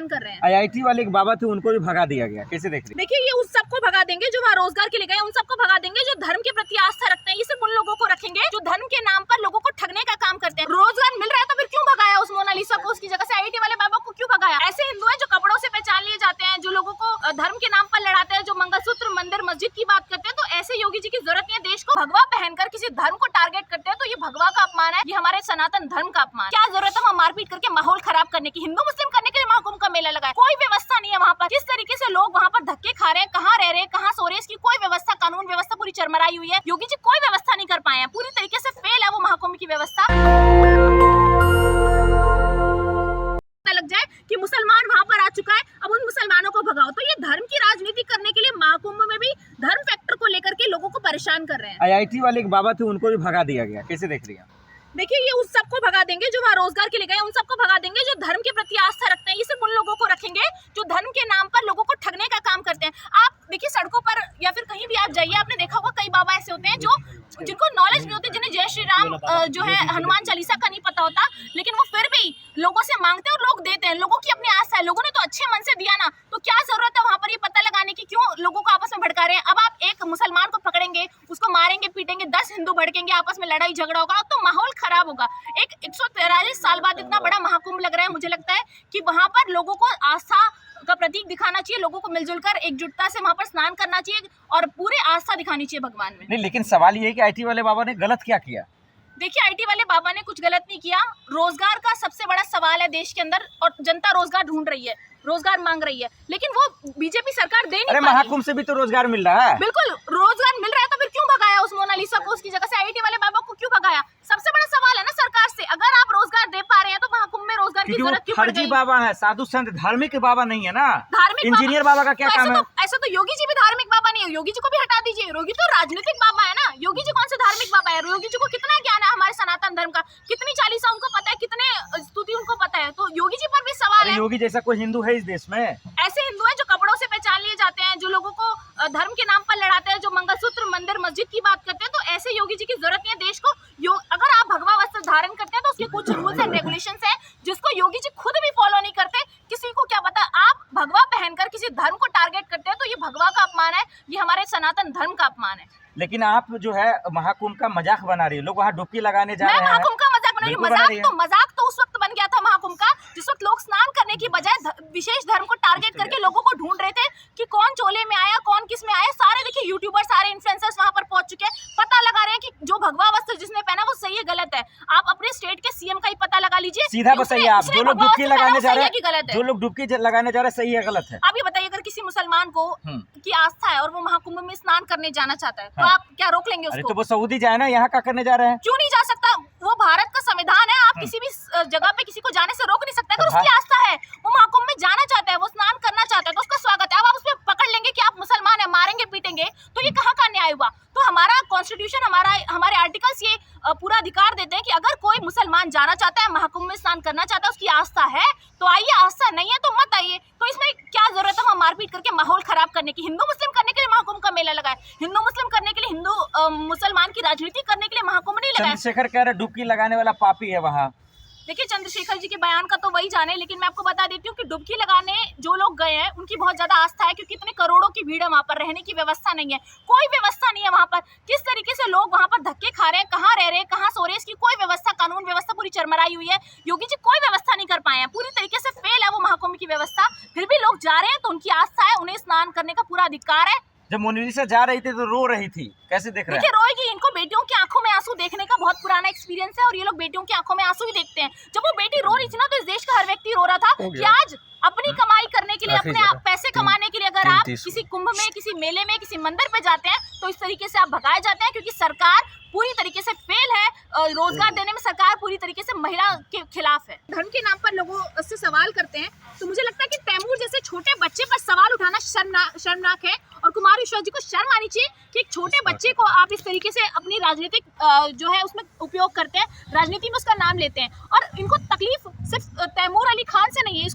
परेशान कर रहे हैं। IIT वाले एक बाबा थे, उनको भी भगा दिया गया, कैसे देख रही हैं? देखिए, ये उस सबको भगा देंगे जो वहाँ रोजगार के लिए गए, उन सबको भगा देंगे जो धर्म के प्रति आस्था रखते हैं। ये सिर्फ उन लोगों को रखेंगे जो धर्म के नाम पर लोगों को ठगने का काम करते हैं। रोजगार मिल रहा है तो फिर क्यों भगाया उस मोनालिसा को, उसकी जगह से IIT वाले बाबा को क्यों भगाया? ऐसे हिंदू हैं जो कपड़ों से पहचान लिए जाते हैं, जो लोगों को धर्म के नाम पर लड़ाते हैं, जो मंगलसूत्र, मंदिर, मस्जिद की बात करते हैं। तो ऐसे योगी जी की जरूरत नहीं है। देश को भगवा पहनकर किसी धर्म को टारगेट करते हैं तो ये भगवा का अपमान है, ये हमारे सनातन धर्म का अपमान। क्या जरूरत है वहाँ मारपीट करके माहौल खराब करने की? हिंदू मुस्लिम करने के लिए महाकुंभ का मेला लगा है, कोई व्यवस्था नहीं है वहाँ पर। किस तरीके से लोग वहाँ पर धक्के खा रहे हैं, कहाँ रह रहे हैं, कहाँ सो रहे हैं, इसकी कोई व्यवस्था, कानून व्यवस्था पूरी चरमराई हुई है। योगी जी कोई व्यवस्था नहीं कर पाए हैं, पूरी तरीके से फेल है वो महाकुंभ की व्यवस्था। लग जाए कि मुसलमान वहाँ पर आ चुका है, अब उन मुसलमानों को भगाओ। तो ये धर्म की राजनीति करने के लिए महाकुंभ में भी धर्म फैक्टर को लेकर के लोगों को परेशान कर रहे हैं। IIT वाले एक बाबा थे, उनको भी भगा दिया गया, कैसे देख रही हैं? देखिए, ये उस सबको भगा देंगे जो वहाँ रोजगार के लिए गए, उन सबको भगा देंगे जो धर्म के प्रति आस्था रखते हैं। ये सिर्फ उन लोगों को रखेंगे जो धर्म के नाम पर लोगों को ठगने का काम करते हैं। आप देखिए, सड़कों पर या फिर कहीं भी आप जाइए, आपने देखा होगा कई बाबा ऐसे होते हैं जो जिनको नॉलेज नहीं होती, जिन्हें जय श्री राम जो है हनुमान चालीसा का नहीं पता होता, लेकिन वो फिर भी लोगों से मांगते हैं और लोग देते हैं। लोगों की अपनी आस्था है, लोगों ने तो अच्छे मन से दिया ना, तो क्या जरूरत है वहाँ पर ये पता लगाने की क्यों लोगों को आपस में भड़का रहे हैं? अब आप एक मुसलमान को पकड़ेंगे, उसको मारेंगे, पीटेंगे, 10 हिंदू भड़केंगे, आपस में लड़ाई झगड़ा होगा, तो माहौल खराब होगा। एक 143 साल बाद इतना बड़ा महाकुंभ लग रहा है, मुझे लगता है कि वहाँ पर लोगों को आस्था का प्रतीक दिखाना चाहिए, लोगों को मिलजुल कर एकजुटता से वहाँ पर स्नान करना चाहिए और पूरे आस्था दिखानी चाहिए भगवान में। नहीं, लेकिन सवाल ये है कि IIT वाले बाबा ने गलत क्या किया? देखिए, IIT वाले बाबा ने कुछ गलत नहीं किया। रोजगार का सबसे बड़ा सवाल है देश के अंदर और जनता रोजगार ढूंढ रही है, रोजगार मांग रही है, लेकिन वो बीजेपी सरकार दे नहीं पा रही। महाकुंभ से भी तो रोजगार मिल रहा है। बिल्कुल, रोजगार मिल रहा है तो फिर क्यों भगाया उस मोनालिसा को, उसकी जगह से IIT वाले बाबा को क्यों भगाया? सबसे बड़ा सवाल है ना सरकार से। अगर आप रोजगार दे पा रहे हैं तो महाकुंभ में रोजगार की जरूरत क्यों पड़ गई? फर्जी बाबा है, साधु संत, धार्मिक बाबा नहीं है ना। धार्मिक इंजीनियर बाबा का क्या काम है? ऐसा तो योगी जी भी धार्मिक बाबा नहीं है, योगी जी को भी हटा दीजिए। योगी तो राजनीतिक बाबा है ना, योगी जी कौन से धार्मिक बाबा है? योगी जी को कितना ज्ञान है हमारे सनातन धर्म का, कितनी चालीसा उनको पता है, कितने स्तुति उनको पता है, तो योगी जी पर भी सवाल है। योगी जैसा कोई हिंदू है इस देश में? ऐसे हिंदू हैं जो कपड़ों से पहचान लिए जाते हैं, जो लोगों को धर्म के नाम पर लड़ाते हैं, जो मंगलसूत्र, मंदिर, मस्जिद की बात करते हैं। तो ऐसे योगी जी की जरूरत नहीं है। देश को अगर आप भगवा वस्त्र धारण करते हैं तो उसके कुछ रूल्स एंड रेगुलेशंस हैं जिसको योगी जी खुद भी फॉलो नहीं करते। किसी को क्या पता, आप भगवा पहनकर किसी धर्म को टारगेट करते हैं तो ये भगवा का अपमान है, ये हमारे सनातन धर्म का अपमान है। लेकिन आप जो है महाकुंभ का मजाक बना रही है, लोग वहाँ डुबकी लगाने जा रहे हैं। महाकुंभ का मजाक बना रही हूँ। मजाक तो उस वक्त बन गया था महाकुंभ का जिस वक्त लोग स्नान करने की बजाय विशेष धर्म को टारगेट करके लोगों को ढूंढ रहे थे कि कौन चोले में आया, कौन किस में आया। सारे देखिए यूट्यूबर, सारे इन्फ्लुएंसर्स वहाँ पर पहुंच चुके हैं, पता लगा रहे हैं कि जो भगवा वस्त्र जिसने पहना वो सही है गलत है। आप अपने स्टेट के CM का ही पता लगा लीजिए, सीधा बताइए आप, जो लोग डुबकी लगाने जा रहे हैं, जो लोग डुबकी लगाने जा रहे हैं, सही है गलत है? आप ये बताइए, अगर किसी मुसलमान को की आस्था है और वो महाकुंभ में स्नान करने जाना चाहता है तो आप क्या रोक लेंगे उसको? तो वो सऊदी जाए ना, यहाँ क्या करने जा रहे हैं? क्यों नहीं जा सकता? वो भारत का संविधान है, आप किसी भी जगह पे किसी को जाने से रोक नहीं सकते। अगर उसकी आस्था है, वो महाकुंभ में जाना चाहता है, वो स्नान करना चाहता है, तो उसका स्वागत है। अब आप उसमें पकड़ लेंगे कि आप मुसलमान है, मारेंगे, पीटेंगे, तो ये कहाँ का न्याय हुआ? तो हमारा कॉन्स्टिट्यूशन, हमारे आर्टिकल्स ये पूरा अधिकार देते हैं कि अगर कोई मुसलमान जाना चाहता है, महाकुंभ में स्नान करना चाहता है, उसकी आस्था है तो आइए, आस्था नहीं है तो मत आइए। तो इसमें क्या जरूरत है वहाँ मारपीट करके माहौल खराब करने की? हिंदू मुस्लिम करने के लिए महाकुंभ का मेला लगा है, हिंदू मुस्लिम करने के लिए, हिंदू मुसलमान की राजनीति करने के लिए महाकुंभ नहीं लगा है। चंद्रशेखर कह रहे डुबकी लगाने वाला पापी है वहाँ। देखिए, चंद्रशेखर जी के बयान का तो वही जाने, लेकिन मैं आपको बता देती हूँ कि डुबकी लगाने जो लोग गए हैं उनकी बहुत ज्यादा आस्था है, क्योंकि इतने करोड़ों की भीड़ है वहाँ पर, रहने की व्यवस्था नहीं है, कोई व्यवस्था नहीं है वहाँ पर। किस तरीके से लोग वहाँ पर धक्के खा रहे हैं, कहाँ रह रहे हैं, कहाँ सो रहे हैं, इसकी कोई व्यवस्था, कानून व्यवस्था पूरी चरमराई हुई है। योगी जी कोई व्यवस्था नहीं कर पाए हैं, पूरी तरीके से फेल है वो महाकुंभ की व्यवस्था। फिर भी लोग जा रहे हैं तो उनकी आस्था है, उन्हें स्नान करने का पूरा अधिकार है। जब मोनालिसा जा रही थी तो रो रही थी, कैसे देख रहे हैं? देखिए, रोएगी, इनको बेटियों की आंखों में आंसू देखने का बहुत पुराना एक्सपीरियंस है और ये लोग बेटियों की आंखों में आंसू ही देखते हैं। जब वो बेटी रो रही थी ना, तो इस देश का हर व्यक्ति रो रहा था कि आज अपनी कमाई करने के लिए, अपने आप पैसे कमाने के लिए अगर आप किसी कुंभ में, किसी मेले में, किसी मंदिर पे जाते हैं तो इस तरीके से आप भगाए जाते हैं, क्योंकि सरकार पूरी तरीके से फेल है। रोजगार देने में सरकार पूरी तरीके से महिला के खिलाफ है। धर्म के नाम पर लोगों से सवाल करते हैं, तो मुझे लगता है कि तैमूर जैसे छोटे बच्चे पर सवाल उठाना शर्मनाक है और कुमार विश्वास जी को शर्म आनी चाहिए कि एक छोटे बच्चे को आप इस तरीके से अपनी राजनीतिक जो है उसमें उपयोग करते हैं, राजनीति में उसका नाम लेते हैं। और इनको तकलीफ सिर्फ तैमूर अली खान से नहीं है,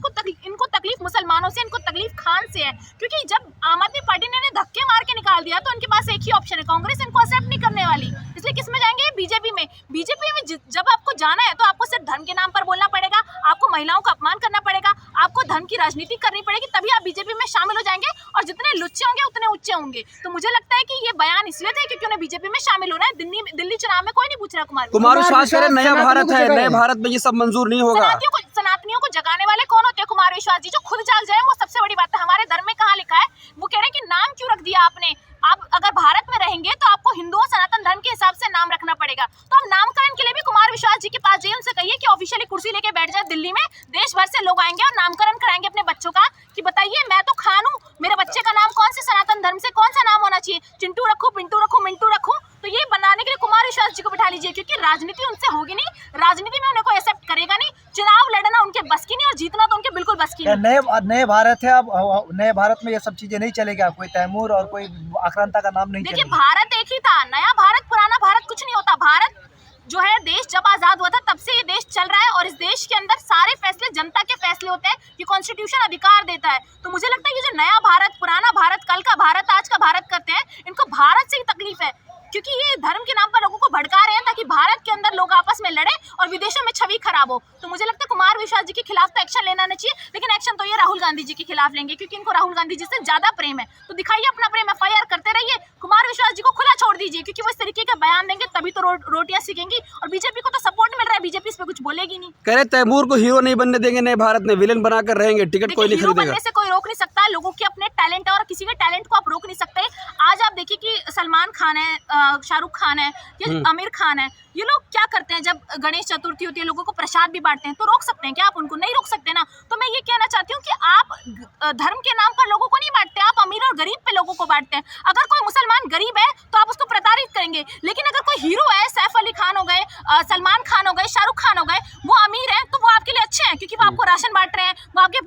इनको तकलीफ मुसलमानों से, इनको तकलीफ खान से है, क्योंकि जब आम आदमी पार्टी ने धक्के मार के निकाल दिया तो इनके पास एक ही ऑप्शन है, कांग्रेस इनको एक्सेप्ट नहीं करने वाली, इसलिए किस में जाएंगे? बीजेपी में। बीजेपी में जब आपको जाना है तो आपको सिर्फ धर्म के नाम पर बोलना पड़ेगा, आपको महिलाओं का अपमान करना पड़ेगा, आपको धर्म की राजनीति करनी पड़ेगी, तभी आप बीजेपी में शामिल हो जाएंगे और जितने लुच्चे होंगे उतने उच्चे होंगे। तो मुझे लगता है कि ये बयान इसलिए थे क्योंकि उन्हें बीजेपी में शामिल होना है। दिल्ली चुनाव में कोई नहीं पूछ रहा कुमार विश्वास कह रहे नया भारत है, नए भारत में ये सब मंजूर नहीं होगा। सनातनियों को जगाने वाले कौन होते हैं? कुमार विश्वास जी, जो खुद जाग जाए वो सबसे बड़ी बात है। हमारे धर्म में कहाँ लिखा है? वो कह रहे हैं कि नाम क्यों रख दिया आपने? आप अगर भारत में रहेंगे तो आपको हिंदुओं सनातन धर्म के हिसाब से नाम रखना पड़ेगा। तो आप नामकरण के लिए भी कुमार विश्वास जी के पास जाइए, उनसे कहिए कि ऑफिशियली कुर्सी लेके बैठ जाए दिल्ली में, देश भर से लोग आएंगे और नामकरण कराएंगे अपने बच्चों का कि बताइए मैं तो खान हूँ, मेरे बच्चे का नाम कौन से सनातन धर्म से कौन सा नाम होना चाहिए? चिंटू रखूं, पिंटू रखूं, मिंटू रखूं? तो ये बनाने के लिए कुमार विश्वास जी को बिठा लीजिए, क्योंकि राजनीति उनसे होगी नहीं, राजनीति में उन्हें कोई एक्सेप्ट करेगा नहीं। चुनाव लड़ना उनके बस की नहीं और जीतना तो उनके बिल्कुल बस की नहीं। नए भारत है, अब नए भारत में ये सब चीजें नहीं चलेगा, कोई तैमूर और कोई आक्रांता का नाम नहीं देखिए चलेगा। भारत एक ही था, नया भारत पुराना भारत कुछ नहीं होता। भारत जो है देश जब आजाद हुआ था तब से ये देश चल रहा है और इस देश के अंदर सारे फैसले जनता के फैसले होते हैं, ये कॉन्स्टिट्यूशन अधिकार देता है। तो मुझे लगता है ये जो नया भारत, पुराना भारत, कल का भारत, आज का भारत करते हैं, इनको भारत से ही तकलीफ है, क्योंकि ये धर्म के नाम पर लोगों को भड़का रहे हैं ताकि भारत के अंदर लोग आपस में लड़े और विदेशों में छवि खराब हो। तो मुझे लगता है कुमार विश्वास जी के खिलाफ तो एक्शन लेना नहीं चाहिए, लेकिन एक्शन तो ये राहुल गांधी जी के खिलाफ लेंगे, क्योंकि इनको राहुल गांधी जी से ज्यादा प्रेम है। तो दिखाइए अपना प्रेम, FIR करते रहिए, कुमार विश्वास जी को खुला छोड़ दीजिए, क्योंकि वो इस तरीके का बयान देंगे तभी तो रोटियां सीखेंगी और बीजेपी को तो सपोर्ट मिल रहा है, बीजेपी इस पे कुछ बोलेगी नहीं। कह रहे तैमूर को हीरो नहीं बनने देंगे नए भारत में, विलेन बनाकर रहेंगे, टिकट कोई नहीं हीरो खरीदेगा। बनने से कोई रोक नहीं सकता, लोगों के अपने टैलेंट है और किसी के टैलेंट को आप रोक नहीं सकते। आज आप देखिए कि सलमान खान है, शाहरुख खान है, ये आमिर खान है, ये लोग क्या करते हैं जब गणेश चतुर्थी होती है लोगों को प्रसाद भी बांटते हैं, तो रोक सकते हैं क्या आप उनको? नहीं रोक सकते ना। तो मैं ये कहना चाहती हूँ कि आप धर्म के नाम पर लोगों को नहीं बांटते, आप अमीर और गरीब पे लोगों को बांटते हैं। अगर कोई मुसलमान गरीब है तो आप उसको प्रताड़ित करेंगे, लेकिन अगर कोई हीरो है, सैफ अली खान हो गए, सलमान खान हो गए, शाहरुख खान हो गए, वो अमीर है तो वो आपके लिए अच्छे हैं, क्योंकि वो आपको राशन बांट रहे हैं, वो आपके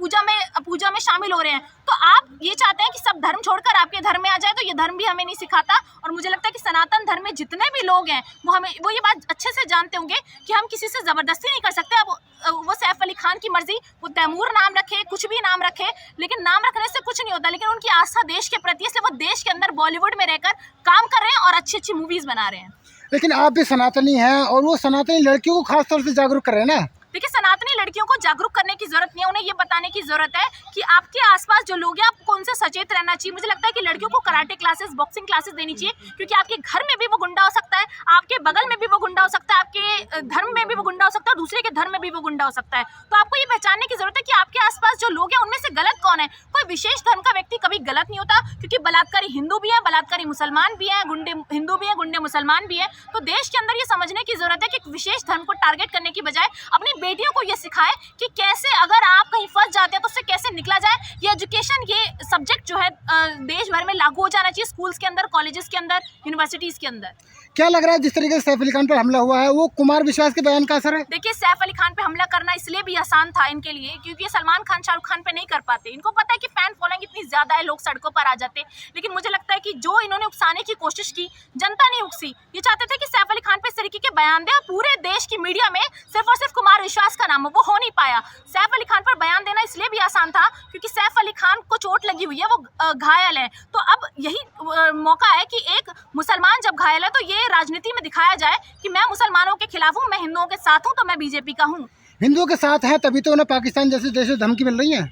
पूजा में शामिल हो रहे हैं। तो आप ये चाहते हैं कि सब धर्म छोड़कर आपके धर्म में आ जाए, तो ये धर्म भी हमें नहीं सिखाता। और मुझे लगता है कि सनातन धर्म में जितने भी लोग हैं वो ये बात अच्छे से जानते होंगे कि हम किसी से जबरदस्ती नहीं कर सकते। अब वो सैफ अली खान की मर्जी, वो तैमूर नाम रखे, कुछ भी नाम रखे, लेकिन नाम रखने से कुछ नहीं होता। लेकिन उनकी आस्था देश के प्रति, इसलिए वो देश के अंदर बॉलीवुड में रहकर काम कर रहे हैं और अच्छी अच्छी मूवीज बना रहे हैं। लेकिन आप भी सनातनी हैं और वो सनातनी लड़कियों को खास तौर से जागरूक कर रहे हैं ना। देखिए सनातनी लड़कियों को जागरूक करने की जरूरत नहीं है, उन्हें ये बताने की जरूरत है कि आपके आसपास जो लोग हैं आपको उनसे सचेत रहना चाहिए। मुझे लगता है कि लड़कियों को कराटे क्लासेस, बॉक्सिंग क्लासेस देनी चाहिए, क्योंकि आपके घर में भी वो गुंडा हो सकता है, आपके बगल में भी वो गुंडा हो सकता है, आपके धर्म में भी वो गुंडा हो सकता है और दूसरे के धर्म में भी वो गुंडा हो सकता है। तो आपको ये पहचानने की जरूरत है कि आपके आसपास जो लोग हैं उनमें से गलत कौन है। कोई विशेष धर्म का व्यक्ति कभी गलत नहीं होता, क्योंकि बलात्कारी हिंदू भी है, बलात्कारी मुसलमान भी है, गुंडे हिंदू भी है, गुंडे मुसलमान भी है। तो देश के अंदर ये समझने की जरूरत है कि विशेष धर्म को टारगेट करने की बजाय अपनी बेटियों को ये सिखाएं कि कैसे अगर आप कहीं फंस जाते हैं तो उससे कैसे निकला जाए। ये एजुकेशन, ये सब्जेक्ट जो है देश भर में लागू हो जाना चाहिए, स्कूल्स के अंदर, कॉलेजेस के अंदर, यूनिवर्सिटीज के अंदर। क्या लग रहा है जिस तरीके से सैफ अली खान पर हमला हुआ है वो कुमार विश्वास के बयान का असर है? देखिए सैफ अली खान पे हमला करना इसलिए भी आसान था इनके लिए क्योंकि ये सलमान खान, शाहरुख खान पे नहीं कर पाते। इनको पता है कि फैन फॉलोइंग इतनी ज्यादा है, लोग सड़कों पर आ जाते। लेकिन मुझे लगता है कि जो इन्होंने उकसाने की कोशिश की, जनता नहीं उकसी। ये चाहते थे कि सैफ अली खान पे इस तरीके के बयान दे और पूरे देश की मीडिया में सिर्फ और सिर्फ कुमार विश्वास का नाम हो, वो हो नहीं पाया। सैफ अली खान पर बयान देना इसलिए भी आसान था क्योंकि सैफ अली खान को चोट लगी हुई है, वो घायल है। तो अब यही मौका है कि एक मुसलमान जब घायल है तो ये राजनीति में दिखाया जाए कि मैं मुसलमानों के खिलाफ हूँ, मैं हिंदुओं के साथ हूँ, तो मैं बीजेपी का हूँ। हिंदुओं के साथ है तभी तो उन्हें पाकिस्तान जैसे देशों से धमकी मिल रही है।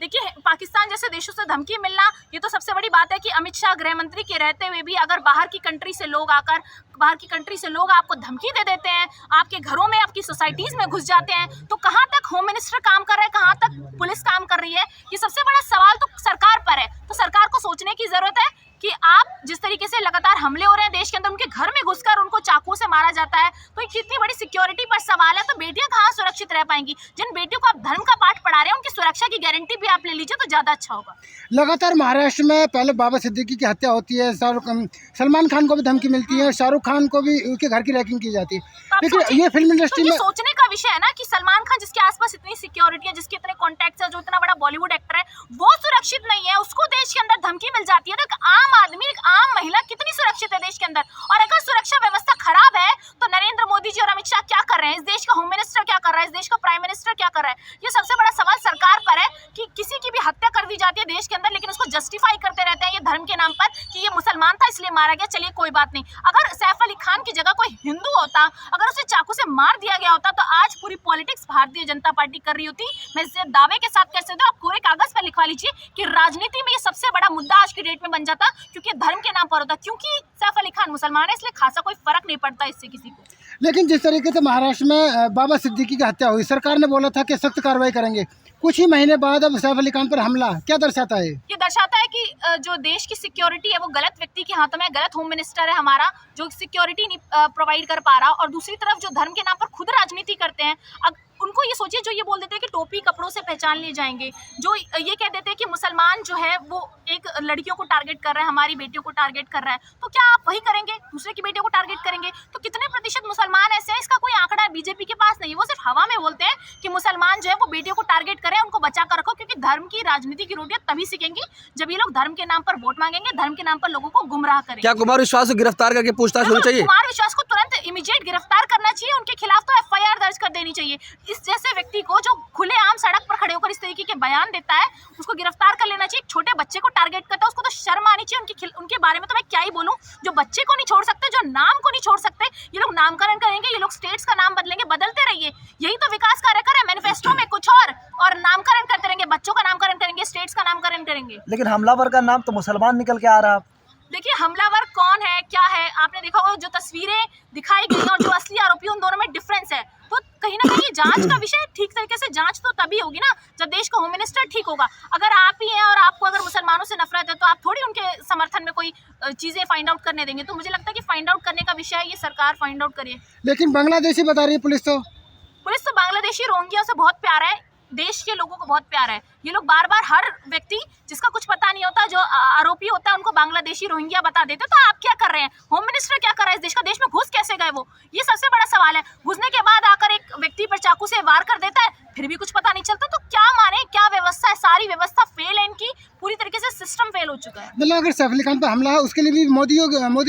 देखिए पाकिस्तान जैसे देशों से धमकी मिलना ये तो सबसे बड़ी बात है कि अमित शाह गृह मंत्री के रहते हुए भी अगर बाहर की कंट्री से लोग आपको धमकी दे देते हैं, आपके घरों में, आपकी सोसाइटीज में घुस जाते हैं, तो कहाँ तक होम मिनिस्टर काम कर रहा है, कहाँ तक पुलिस काम कर रही है? ये सबसे बड़ा सवाल तो सरकार पर है। तो सरकार को सोचने की जरूरत है कि आप जिस तरीके से लगातार हमले हो रहे हैं देश के अंदर, उनके घर में घुसकर उनको चाकू से मारा जाता है, तो ये कितनी बड़ी सिक्योरिटी पर सवाल है। तो बेटियां कहाँ सुरक्षित रह पाएंगी? जिन बेटियों को आप धर्म का पाठ पढ़ा रहे हैं उनकी सुरक्षा की गारंटी भी आप ले लीजिए तो ज्यादा अच्छा होगा। लगातार महाराष्ट्र में पहले बाबा सिद्दीकी की हत्या होती है, सलमान खान को भी धमकी मिलती है, शाहरुख खान को भी उनके घर की रैकिंग की जाती है। लेकिन ये फिल्म इंडस्ट्री में सोचने का विषय है ना कि सलमान खान जिसके आसपास इतनी सिक्योरिटी है, जिसके इतने कॉन्टैक्ट्स है, जो इतना बड़ा बॉलीवुड एक्टर है, वो सुरक्षित नहीं है, उसको देश के अंदर धमकी मिल जाती है। तो एक आम आदमी, एक आम महिला कितनी सुरक्षित है देश के अंदर? और अगर सुरक्षा व्यवस्था खराब है तो नरेंद्र मोदी जी और अमित शाह क्या कर रहे हैं? इस देश का होम मिनिस्टर क्या कर रहा है, इस देश का प्राइम मिनिस्टर क्या कर रहा है। ये सबसे बड़ा सवाल सरकार पर है कि किसी की भी हत्या कर दी जाती है देश के अंदर, लेकिन उसको जस्टिफाई करते रहते हैं ये धर्म के नाम पर कि ये मुसलमान था इसलिए मारा गया, चलिए कोई बात नहीं। अगर सैफ अली खान की जगह कोई हिंदू होता, अगर उसे चाकू से मार दिया गया होता, तो आज पूरी पॉलिटिक्स भारतीय जनता पार्टी कर रही होती। मैं इसे दावे के साथ कह सकती हूँ, आप पूरे कागज पर लिखवा लीजिए कि राजनीति में ये सबसे बड़ा मुद्दा आज की डेट में बन जाता, क्योंकि धर्म के नाम पर होता। क्योंकि सैफ अली खान मुसलमान है, इसलिए खासा कोई फर्क नहीं पड़ता इससे किसी को। लेकिन जिस तरीके से महाराष्ट्र में बाबा सिद्दीकी की हत्या हुई, सरकार ने बोला था कि सख्त कार्रवाई करेंगे, कुछ ही महीने बाद अब सैफ अली खान पर हमला, क्या दर्शाता है? ये दर्शाता है कि जो देश की सिक्योरिटी है वो गलत व्यक्ति के हाथों में, गलत होम मिनिस्टर है हमारा जो सिक्योरिटी नहीं प्रोवाइड कर पा रहा, और दूसरी तरफ जो धर्म के नाम पर खुद राजनीति करते हैं। अब उनको ये सोचिए, जो ये बोल देते हैं कि टोपी कपड़ों से पहचान लिए जाएंगे, जो ये कह देते हैं कि मुसलमान जो है वो एक लड़कियों को टारगेट कर रहा है, हमारी बेटियों को टारगेट कर रहा है, तो क्या आप वही करेंगे, दूसरे की बेटियों को टारगेट करेंगे? तो कितने प्रतिशत मुसलमान ऐसे हैं, इसका कोई आंकड़ा बीजेपी के पास नहीं है। वो सिर्फ हवा में बोलते हैं कि मुसलमान जो है वो बेटियों को टारगेट करें, उनको बचा कर रखो, क्योंकि धर्म की राजनीति की रोटियां तभी सीखेंगी जब ये लोग धर्म के नाम पर वोट मांगेंगे, धर्म के नाम पर लोगों को गुमराह करेंगे। क्या कुमार विश्वास को गिरफ्तार करके पूछताछ होनी चाहिए? कुमार विश्वास को तुरंत इमीडिएट गिरफ्तार करना चाहिए, उनके खिलाफ तो FIR दर्ज कर देनी चाहिए। इस जैसे व्यक्ति को जो खुलेआम सड़क पर खड़े होकर इस तरीके के बयान देता है, उसको गिरफ्तार कर लेना चाहिए। एक छोटे बच्चे को टारगेट करता है, उसको तो शर्म आनी चाहिए। उनके बारे में तो मैं क्या ही बोलूं, जो बच्चे को नहीं छोड़ सकते, जो नाम को नहीं छोड़ सकते, ये लोग नामकरण करेंगे, ये लोग स्टेट्स का नाम बदलेंगे, बदलते रहिए, यही तो विकास कार्य करे। मैनिफेस्टो में कुछ और नामकरण करते रहेंगे, बच्चों का नामकरण करेंगे, स्टेट्स का नामकरण करेंगे। लेकिन हमलावर का नाम तो मुसलमान निकल के आ रहा है। देखिए हमलावर कौन है, क्या है, आपने देखा होगा जो तस्वीरें दिखाई गई और जो असली आरोपी, उन दोनों में डिफरेंस है। तो कहीं ना कहीं जांच का विषय, ठीक तरीके से जांच तो तभी होगी ना जब देश का होम मिनिस्टर ठीक होगा। अगर आप ही हैं और आपको अगर मुसलमानों से नफरत है, तो आप थोड़ी उनके समर्थन में कोई चीजें फाइंड आउट करने देंगे। तो मुझे लगता है कि फाइंड आउट करने का विषय है, ये सरकार फाइंड आउट करे। लेकिन बांग्लादेशी बता रही है पुलिस तो बांग्लादेशी रोहिंग्या से बहुत प्यार है, देश के लोगों को बहुत प्यार है। ये लोग बार बार हर व्यक्ति जिसका कुछ पता नहीं होता, जो आरोपी होता है, उनको बांग्लादेशी रोहिंग्या बता देते। तो आप क्या कर रहे हैं, होम मिनिस्टर क्या कर रहा है इस देश का, देश में घुस कैसे गए वो, ये सबसे बड़ा सवाल है। घुसने के बाद आकर एक व्यक्ति पर चाकू से वार कर देता है, फिर भी कुछ पता नहीं चलता। तो क्या माने, क्या व्यवस्था है, सारी व्यवस्था फेल है इनकी, पूरी तरीके से सिस्टम फेल हो चुका है। मतलब अगर सैफ अली खान पर हमला है, उसके लिए भी मोदी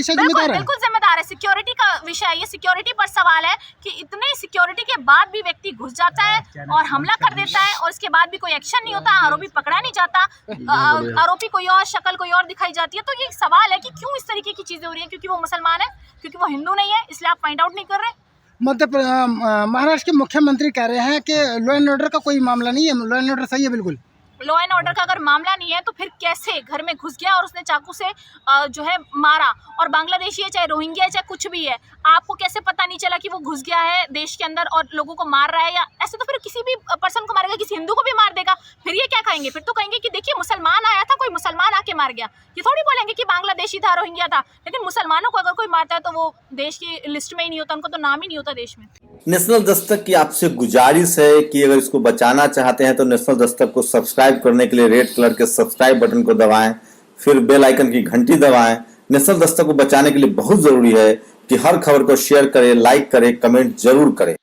से जिम्मेदार है। बिल्कुल जिम्मेदार है, सिक्योरिटी का विषय है, ये सिक्योरिटी पर सवाल है कि इतने सिक्योरिटी के बाद भी व्यक्ति घुस जाता है और हमला कर देता है, और इसके बाद भी कोई एक्शन नहीं होता, आरोपी पकड़ा नहीं जाता, आरोपी कोई और, शक्ल कोई और दिखाई जाती है। तो ये सवाल है कि क्यों इस तरीके की चीजें हो रही है, क्योंकि वो मुसलमान है, क्योंकि वो हिंदू नहीं है, इसलिए आप फाइंड आउट नहीं कर रहे। महाराष्ट्र के मुख्यमंत्री कह रहे हैं कि लॉ एंड ऑर्डर का कोई मामला नहीं है, लॉ एंड ऑर्डर सही है बिल्कुल। लॉ एंड ऑर्डर का अगर मामला नहीं है तो फिर कैसे घर में घुस गया और उसने चाकू से जो है मारा? और बांग्लादेशी है, चाहे रोहिंग्या है, चाहे कुछ भी है, आपको कैसे पता नहीं चला कि वो घुस गया है देश के अंदर और लोगों को मार रहा है? या ऐसे तो फिर किसी भी पर्सन को मारेगा, किसी हिंदू को भी मार देगा, फिर ये क्या कहेंगे? फिर तो कहेंगे कि देखिए मुसलमान आया था, कोई मुसलमान आके मार गया। ये थोड़ी बोलेंगे कि बांग्लादेशी था, रोहिंग्या था। लेकिन मुसलमानों को अगर कोई मारता है तो वो देश की लिस्ट में ही नहीं होता, उनको तो नाम ही नहीं होता देश में। नेशनल दस्तक की आपसे गुजारिश है कि अगर इसको बचाना चाहते हैं तो नेशनल दस्तक को सब्सक्राइब करने के लिए रेड कलर के सब्सक्राइब बटन को दबाएं, फिर बेल आइकन की घंटी दबाएं। नेशनल दस्तक को बचाने के लिए बहुत जरूरी है कि हर खबर को शेयर करें, लाइक करें, कमेंट जरूर करें।